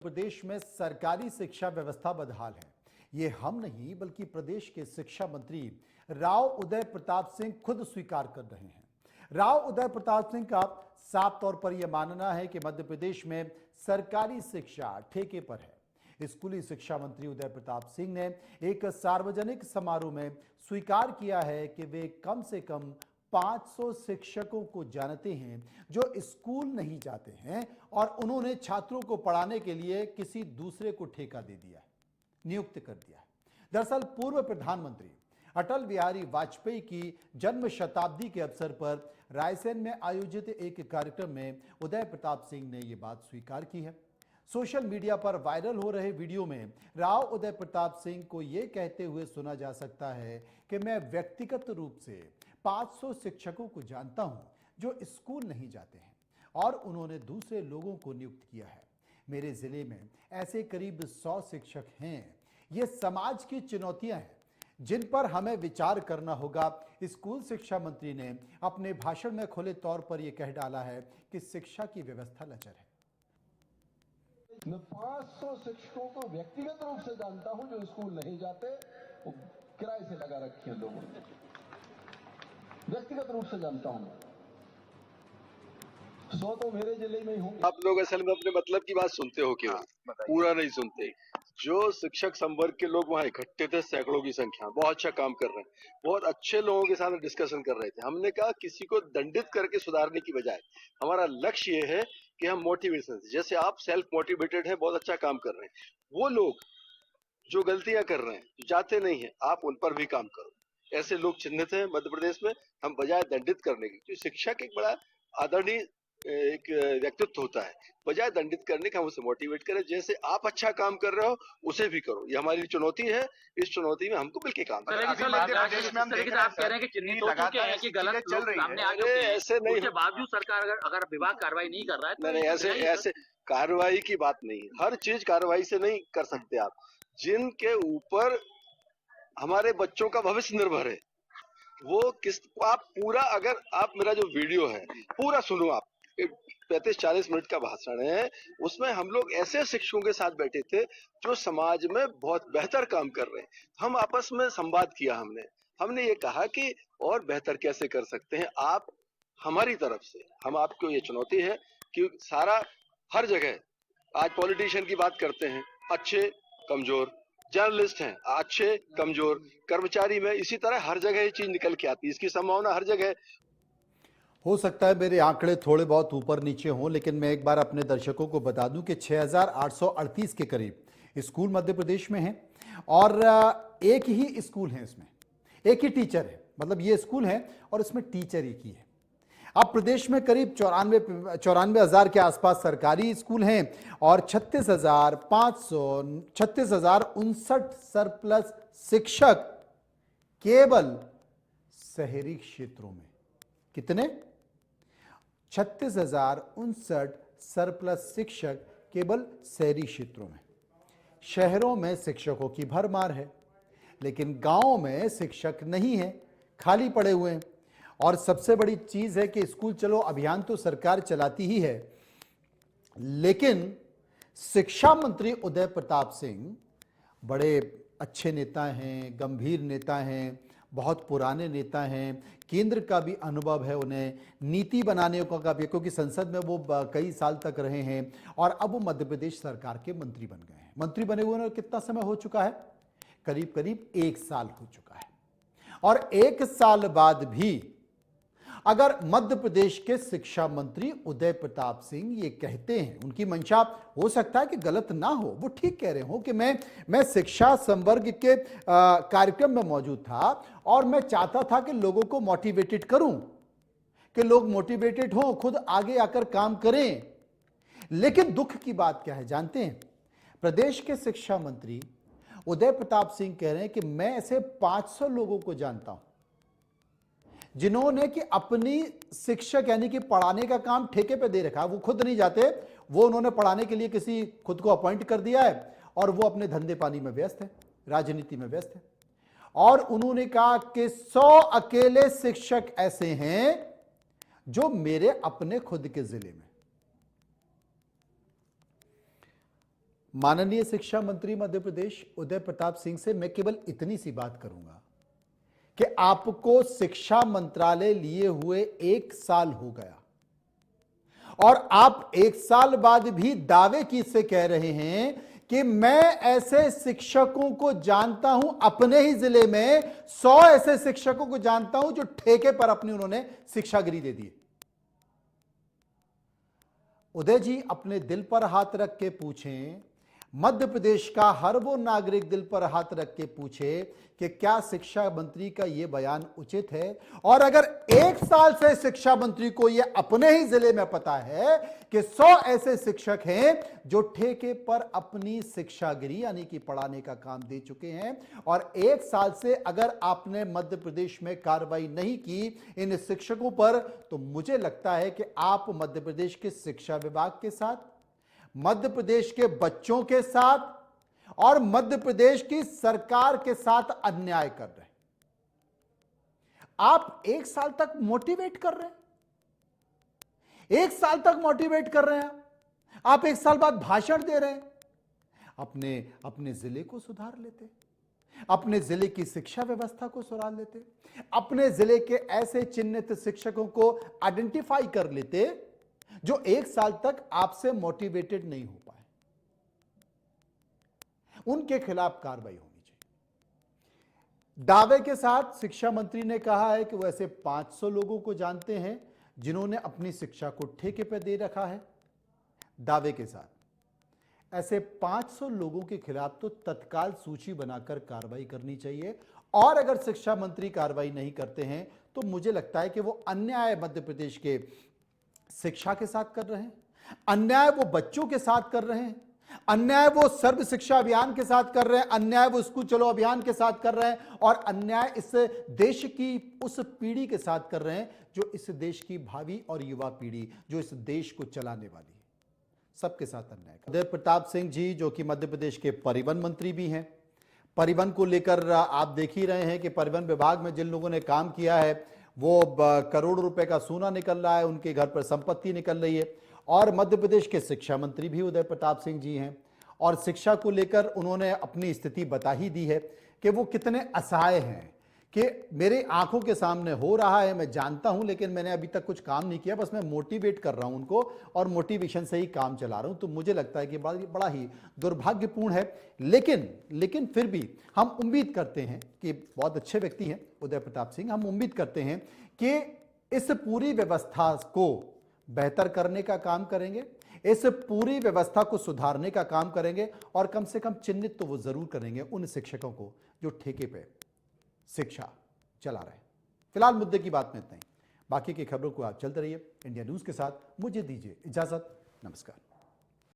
प्रदेश में सरकारी शिक्षा व्यवस्था बदहाल है। ये हम नहीं बल्कि प्रदेश के शिक्षा मंत्री राव उदय प्रताप सिंह खुद स्वीकार कर रहे हैं। राव उदय प्रताप सिंह का साफ तौर पर यह मानना है कि मध्य प्रदेश में सरकारी शिक्षा ठेके पर है। स्कूली शिक्षा मंत्री उदय प्रताप सिंह ने एक सार्वजनिक समारोह में स्वीकार किया है कि वे कम से कम 500 शिक्षकों को जानते हैं जो स्कूल नहीं जाते हैं और उन्होंने छात्रों को पढ़ाने के लिए किसी दूसरे को ठेका दे दिया है, नियुक्त कर दिया है। दरअसल पूर्व प्रधानमंत्री अटल बिहारी वाजपेयी की जन्म शताब्दी के अवसर पर रायसेन में आयोजित एक कार्यक्रम में उदय प्रताप सिंह ने यह बात स्वीकार की है। सोशल मीडिया पर वायरल हो रहे वीडियो में राव उदय प्रताप सिंह को यह कहते हुए सुना जा सकता है कि मैं व्यक्तिगत रूप से 500 शिक्षकों को जानता हूं जो स्कूल नहीं जाते हैं और उन्होंने दूसरे लोगों को नियुक्त किया है। मेरे जिले में ऐसे करीब 100 शिक्षक हैं। ये समाज की चुनौतियां हैं जिन पर हमें विचार करना होगा। स्कूल शिक्षा मंत्री ने अपने भाषण में खुले तौर पर यह कह डाला है कि शिक्षा की व्यवस्था लचर है। मैं 500 शिक्षकों को व्यक्तिगत रूप से जानता हूं जो स्कूल नहीं जाते, वो किराए से लगा रखे हैं लोगों ने, व्यक्तिगत रूप से जानता हूं। 100 तो मेरे जिले में ही होंगे। आप लोग असल में अपने मतलब की बात सुनते हो केवल, पूरा नहीं सुनते। जो शिक्षक संवर्ग के लोग वहाँ इकट्ठे थे, सैकड़ों की संख्या, बहुत अच्छा काम कर रहे हैं, बहुत अच्छे लोगों के साथ डिस्कशन कर रहे थे। हमने कहा किसी को दंडित करके सुधारने की बजाय हमारा लक्ष्य ये है कि हम मोटिवेशन से, जैसे आप सेल्फ मोटिवेटेड हैं, बहुत अच्छा काम कर रहे हैं, वो लोग जो गलतियां कर रहे हैं, जो जाते नहीं है, आप उन पर भी काम करो। ऐसे लोग चिन्हित हैं मध्य प्रदेश में। हम बजाय दंडित करने की, जो शिक्षक एक बड़ा आदरणीय एक व्यक्तित्व होता है, बजाय दंडित करने का हम उसे मोटिवेट करें। जैसे आप अच्छा काम कर रहे हो उसे भी करो। ये हमारी चुनौती है। इस चुनौती में हमको मिलकर काम करना है। आप कह रहे हैं कि चिन्हित हो चुके हैं कि गलत लोग सामने आ चुके हैं, ऐसे नहीं, उसके बावजूद सरकार अगर विभाग कार्रवाई नहीं कर रहा है तो नहीं, ऐसे कार्रवाई की बात नहीं है। हर चीज कार्रवाई से नहीं कर सकते आप। जिनके ऊपर हमारे बच्चों का भविष्य निर्भर है, वो किस, आप पूरा, अगर आप मेरा जो वीडियो है पूरा सुनो, आप 35-40 मिनट का भाषण है, उसमें हम लोग ऐसे शिक्षकों के साथ बैठे थे जो समाज में बहुत बेहतर काम कर रहे हैं। हम आपस में संवाद किया। हमने ये कहा कि और बेहतर कैसे कर सकते हैं आप। हमारी तरफ से हम आपको ये चुनौती है कि सारा हर जगह, आज पॉलिटिशियन की बात करते हैं, अच्छे कमजोर, जर्नलिस्ट हैं अच्छे कमजोर, कर्मचारी में इसी तरह हर जगह ये चीज निकल के आती है। इसकी संभावना हर जगह। हो सकता है मेरे आंकड़े थोड़े बहुत ऊपर नीचे हों, लेकिन मैं एक बार अपने दर्शकों को बता दूं कि 6838 के करीब स्कूल मध्य प्रदेश में हैं और एक ही स्कूल है, इसमें एक ही टीचर है। मतलब ये स्कूल है और इसमें टीचर एक ही है। अब प्रदेश में करीब 94,000 के आसपास सरकारी स्कूल हैं और 36,59 सरप्लस शिक्षक केवल शहरी क्षेत्रों में। कितने? 36,059 सरप्लस शिक्षक केवल शहरी क्षेत्रों में। शहरों में शिक्षकों की भरमार है, लेकिन गांवों में शिक्षक नहीं है, खाली पड़े हुए हैं। और सबसे बड़ी चीज है कि स्कूल चलो अभियान तो सरकार चलाती ही है, लेकिन शिक्षा मंत्री उदय प्रताप सिंह बड़े अच्छे नेता हैं, गंभीर नेता हैं, बहुत पुराने नेता हैं, केंद्र का भी अनुभव है उन्हें, नीति बनाने का भी, क्योंकि संसद में वो कई साल तक रहे हैं और अब वो मध्य प्रदेश सरकार के मंत्री बन गए हैं। मंत्री बने हुए कितना समय हो चुका है? करीब करीब 1 साल हो चुका है। और 1 साल बाद भी अगर मध्य प्रदेश के शिक्षा मंत्री उदय प्रताप सिंह ये कहते हैं, उनकी मंशा हो सकता है कि गलत ना हो, वो ठीक कह रहे हो कि मैं शिक्षा संवर्ग के कार्यक्रम में मौजूद था और मैं चाहता था कि लोगों को मोटिवेटेड करूं, कि लोग मोटिवेटेड हों, खुद आगे आकर काम करें। लेकिन दुख की बात क्या है जानते हैं? प्रदेश के शिक्षा मंत्री उदय प्रताप सिंह कह रहे हैं कि मैं ऐसे 500 लोगों को जानता हूं जिन्होंने कि अपनी शिक्षक यानी कि पढ़ाने का काम ठेके पे दे रखा है। वो खुद नहीं जाते, वो उन्होंने पढ़ाने के लिए किसी खुद को अपॉइंट कर दिया है और वो अपने धंधे पानी में व्यस्त है, राजनीति में व्यस्त है। और उन्होंने कहा कि 100 अकेले शिक्षक ऐसे हैं जो मेरे अपने खुद के जिले में। माननीय शिक्षा मंत्री मध्य प्रदेश उदय प्रताप सिंह से मैं केवल इतनी सी बात करूंगा कि आपको शिक्षा मंत्रालय लिए हुए 1 साल हो गया और आप 1 साल बाद भी दावे की से कह रहे हैं कि मैं ऐसे शिक्षकों को जानता हूं, अपने ही जिले में 100 ऐसे शिक्षकों को जानता हूं जो ठेके पर अपनी उन्होंने शिक्षागिरी दे दी। उदय जी अपने दिल पर हाथ रख के पूछें, मध्य प्रदेश का हर वो नागरिक दिल पर हाथ रख के पूछे कि क्या शिक्षा मंत्री का यह बयान उचित है। और अगर 1 साल से शिक्षा मंत्री को यह अपने ही जिले में पता है कि 100 ऐसे शिक्षक हैं जो ठेके पर अपनी शिक्षागिरी यानी कि पढ़ाने का काम दे चुके हैं, और 1 साल से अगर आपने मध्य प्रदेश में कार्रवाई नहीं की इन शिक्षकों पर, तो मुझे लगता है कि आप मध्य प्रदेश के शिक्षा विभाग के साथ, मध्य प्रदेश के बच्चों के साथ और मध्य प्रदेश की सरकार के साथ अन्याय कर रहे हैं। आप 1 साल तक मोटिवेट कर रहे हैं, 1 साल तक मोटिवेट कर रहे हैं, आप 1 साल बाद भाषण दे रहे हैं। अपने जिले को सुधार लेते, अपने जिले की शिक्षा व्यवस्था को सुधार लेते, अपने जिले के ऐसे चिन्हित शिक्षकों को आइडेंटिफाई कर लेते जो 1 साल तक आपसे मोटिवेटेड नहीं हो पाए, उनके खिलाफ कार्रवाई होनी चाहिए। दावे के साथ शिक्षा मंत्री ने कहा है कि वो ऐसे 500 लोगों को जानते हैं जिन्होंने अपनी शिक्षा को ठेके पर दे रखा है। दावे के साथ ऐसे 500 लोगों के खिलाफ तो तत्काल सूची बनाकर कार्रवाई करनी चाहिए, और अगर शिक्षा मंत्री कार्रवाई नहीं करते हैं तो मुझे लगता है कि वो अन्याय मध्य प्रदेश के शिक्षा के साथ कर रहे हैं, अन्याय वो बच्चों के साथ कर रहे हैं, अन्याय वो सर्व शिक्षा अभियान के साथ कर रहे हैं, अन्याय वो स्कूल चलो अभियान के साथ कर रहे हैं, और अन्याय इस देश की उस पीढ़ी के साथ कर रहे हैं जो इस देश की भावी और युवा पीढ़ी जो इस देश को चलाने वाली है, सबके साथ अन्याय। उदय प्रताप सिंह जी जो कि मध्य प्रदेश के परिवहन मंत्री भी हैं, परिवहन को लेकर आप देख ही रहे हैं कि परिवहन विभाग में जिन लोगों ने काम किया है वो करोड़ों रुपए का सोना निकल रहा है, उनके घर पर संपत्ति निकल रही है। और मध्य प्रदेश के शिक्षा मंत्री भी उदय प्रताप सिंह जी हैं, और शिक्षा को लेकर उन्होंने अपनी स्थिति बता ही दी है कि वो कितने असहाय हैं, कि मेरे आंखों के सामने हो रहा है, मैं जानता हूं, लेकिन मैंने अभी तक कुछ काम नहीं किया, बस मैं मोटिवेट कर रहा हूं उनको और मोटिवेशन से ही काम चला रहा हूं। तो मुझे लगता है कि बड़ा ही दुर्भाग्यपूर्ण है, लेकिन फिर भी हम उम्मीद करते हैं कि बहुत अच्छे व्यक्ति हैं उदय प्रताप सिंह, हम उम्मीद करते हैं कि इस पूरी व्यवस्था को बेहतर करने का काम करेंगे, इस पूरी व्यवस्था को सुधारने का काम करेंगे, और कम से कम चिन्हित तो वो जरूर करेंगे उन शिक्षकों को जो ठेके पे शिक्षा चला रहे हैं। फिलहाल मुद्दे की बात में इतना ही, बाकी की खबरों को आप चलते रहिए इंडिया न्यूज के साथ। मुझे दीजिए इजाजत, नमस्कार।